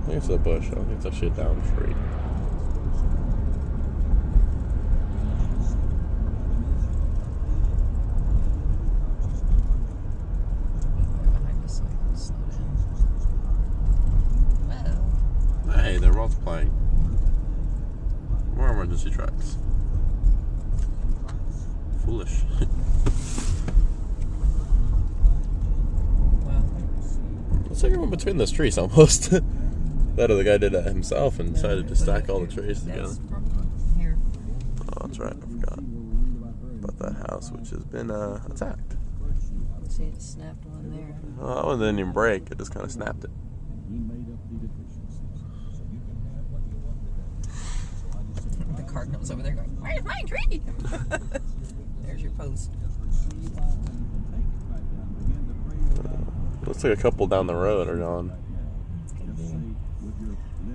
think it's a bush. I don't think it's actually a down tree. Hey, they're multiplying. More emergency tracks. Foolish. Looks like it went between those trees almost. That other guy did that himself and decided to stack all the trees together. Here. Oh, that's right. I forgot about that house, which has been attacked. See, it snapped one there. Oh, that one didn't even break. It just kind of snapped it. The cardinal's over there going, "Where's my tree?" There's your post. Looks like a couple down the road are gone.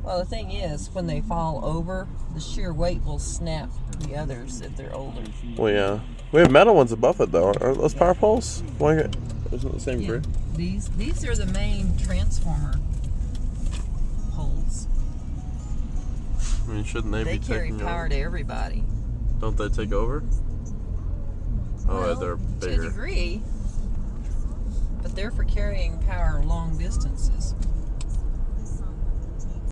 Well, the thing is, when they fall over, the sheer weight will snap the others if they're older. Well, yeah. We have metal ones above it, though. Are those power poles? Why isn't it the same crew? These are the main transformer poles. I mean, shouldn't they be taking over? They carry power to everybody. Don't they take over? Oh, Well, they're bigger. to a degree. But they're for carrying power long distances.